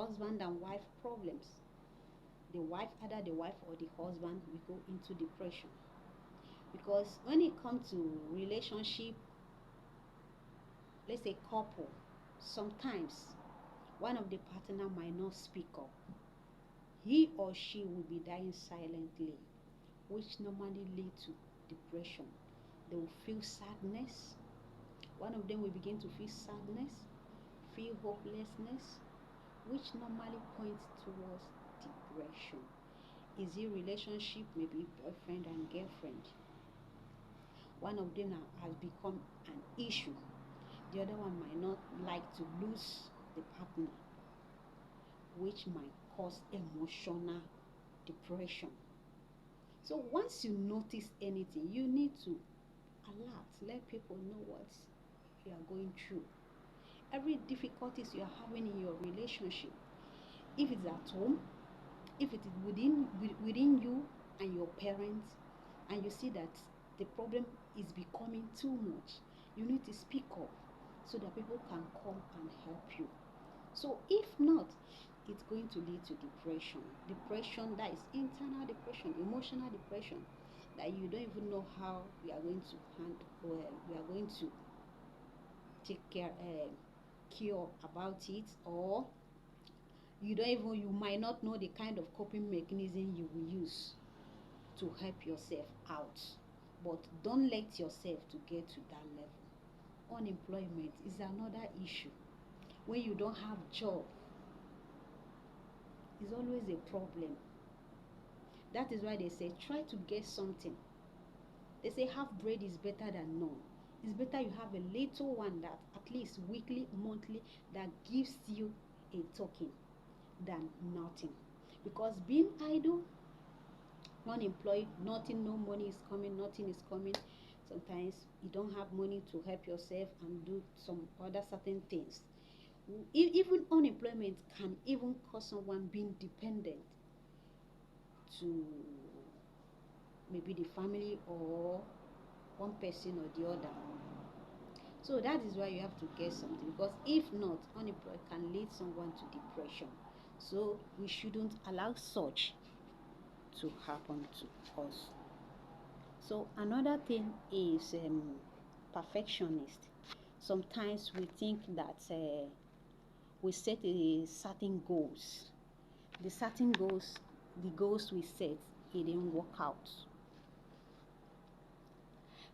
husband and wife problems. The wife, either the wife or the husband, will go into depression. Because when it comes to relationship, let's say couple, sometimes one of the partner might not speak up. He or she will be dying silently, which normally lead to depression. They will feel sadness. One of them will begin to feel sadness, feel hopelessness, which normally points towards depression. Is it relationship, maybe boyfriend and girlfriend? One of them has become an issue. The other one might not like to lose the partner, which might cause emotional depression. So once you notice anything, you need to alert, let people know what you are going through. Every difficulties you are having in your relationship, if it's at home, if it is within you and your parents, and you see that the problem is becoming too much, you need to speak up so that people can come and help you. So if not, it's going to lead to depression. Depression, that is internal depression, emotional depression, that you don't even know how we are going to handle, we are going to take care, cure about it, or you might not know the kind of coping mechanism you will use to help yourself out. But don't let yourself to get to that level. Unemployment is another issue. When you don't have job, it's always a problem. That is why they say try to get something. They say half bread is better than none. It's better you have a little one, that at least weekly, monthly, that gives you a token, than nothing. Because being idle, unemployed, nothing, no money is coming, nothing is coming. Sometimes you don't have money to help yourself and do some other certain things. Even unemployment can even cause someone being dependent to maybe the family or one person or the other. So that is why you have to get something, because if not, unemployed can lead someone to depression. So we shouldn't allow such to happen to us. So another thing is perfectionist. Sometimes we think that we set a certain goals. The goals we set, it didn't work out.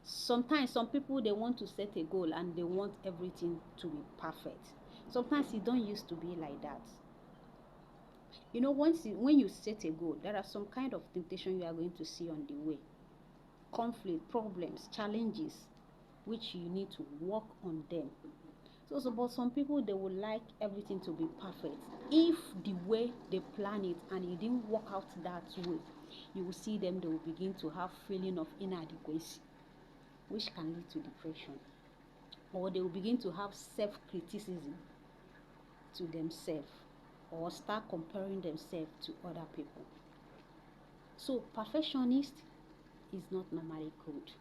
Sometimes some people, they want to set a goal and they want everything to be perfect. Sometimes it don't used to be like that. You know, when you set a goal, there are some kind of temptation you are going to see on the way. Conflict, problems, challenges, which you need to work on them. But some people, they would like everything to be perfect. If the way they plan it and it didn't work out that way, you will see them, they will begin to have feeling of inadequacy, which can lead to depression. Or they will begin to have self-criticism to themselves, or start comparing themselves to other people. So perfectionist is not normally good.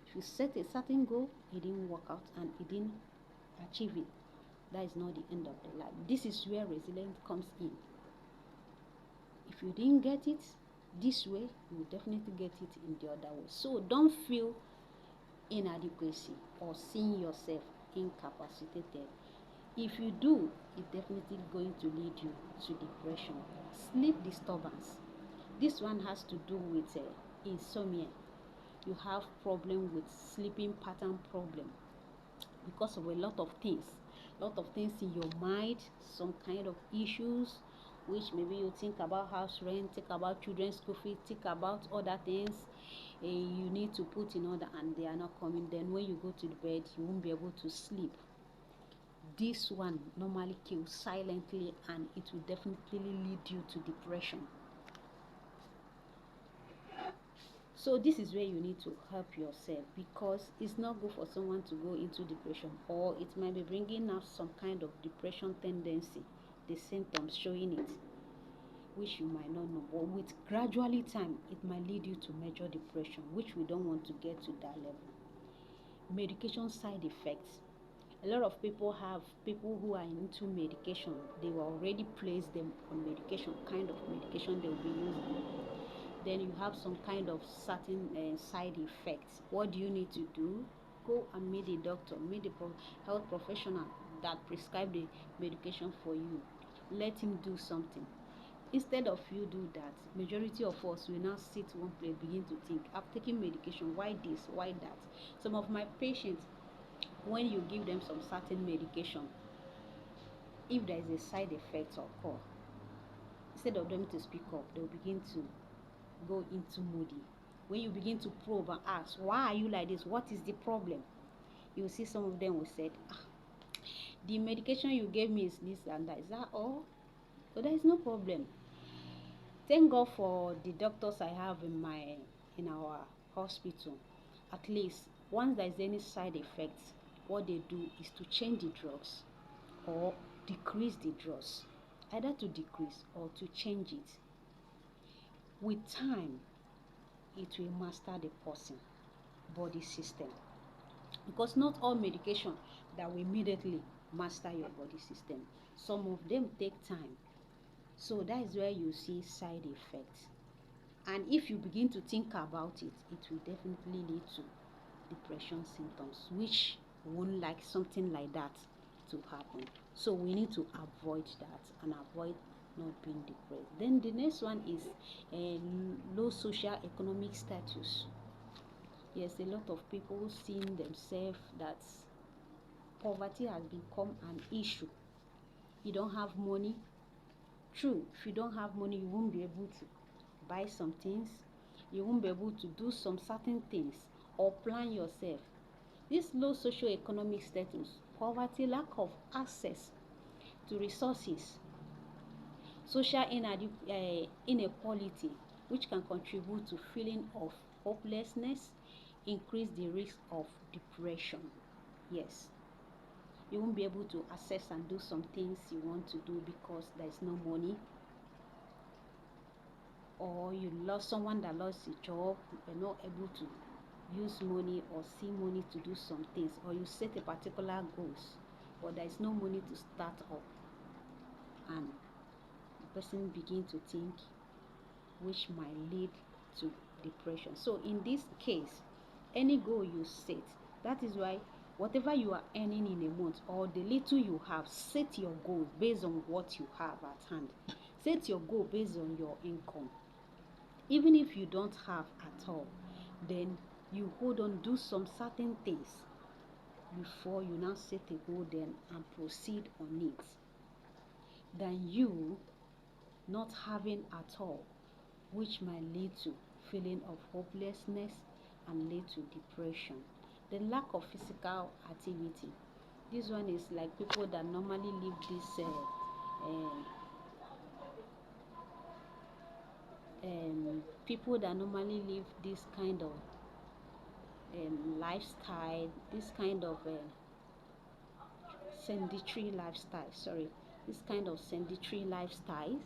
If you set a certain goal, it didn't work out and it didn't achieve it, that is not the end of the life. This is where resilience comes in. If you didn't get it this way, you will definitely get it in the other way. So don't feel inadequacy or seeing yourself incapacitated. If you do, it's definitely going to lead you to depression. Sleep disturbance. This one has to do with insomnia. You have problem with sleeping pattern problem because of a lot of things in your mind, some kind of issues, which maybe you think about house rent, think about children's school fees, think about other things you need to put in order, and they are not coming. Then when you go to the bed, you won't be able to sleep. This one normally kills silently, and it will definitely lead you to depression. So this is where you need to help yourself, because it's not good for someone to go into depression, or it might be bringing out some kind of depression tendency, the symptoms showing it, which you might not know. But with gradually time, it might lead you to major depression, which we don't want to get to that level. Medication side effects. A lot of people have people who are into medication. They will already place them on medication, kind of medication they will be using. Then you have some kind of certain side effects. What do you need to do? Go and meet a doctor, meet a health professional that prescribe the medication for you. Let him do something. Instead of you do that, majority of us will now sit one place, begin to think, I've taken medication, why this, why that? Some of my patients, when you give them some certain medication, if there is a side effect occur, instead of them to speak up, they'll begin to go into moody. When you begin to probe and ask, why are you like this, what is the problem, you will see some of them will say, the medication you gave me is this and that. Is that all? So there is no problem. Thank God for the doctors I have in our hospital. At least once there is any side effects, what they do is to change the drugs or decrease the drugs, either to decrease or to change it. With time, it will master the person body system, because not all medication that will immediately master your body system. Some of them take time. So that is where you see side effects. And if you begin to think about it, it will definitely lead to depression symptoms, which won't like something like that to happen. So we need to avoid that and avoid not being depressed. Then the next one is low social economic status. Yes, a lot of people seeing themselves that poverty has become an issue. You don't have money. True, if you don't have money, you won't be able to buy some things. You won't be able to do some certain things or plan yourself. This low socio-economic status, poverty, lack of access to resources, social inequality, which can contribute to feeling of hopelessness, increase the risk of depression. Yes, you won't be able to access and do some things you want to do because there is no money, or you lost someone that lost a job, you're not able to use money or see money to do some things, or you set a particular goals but there is no money to start up, and the person begin to think, which might lead to depression. So in this case, any goal you set, that is why whatever you are earning in a month or the little you have, set your goal based on what you have at hand. Set your goal based on your income. Even if you don't have at all, then you hold on, do some certain things before you now set a goal then and proceed on it, than you not having at all, which might lead to feeling of hopelessness and lead to depression. The lack of physical activity. This one is like people that normally live this people that normally live this kind of lifestyle, this kind of sedentary lifestyle, this kind of sedentary lifestyle,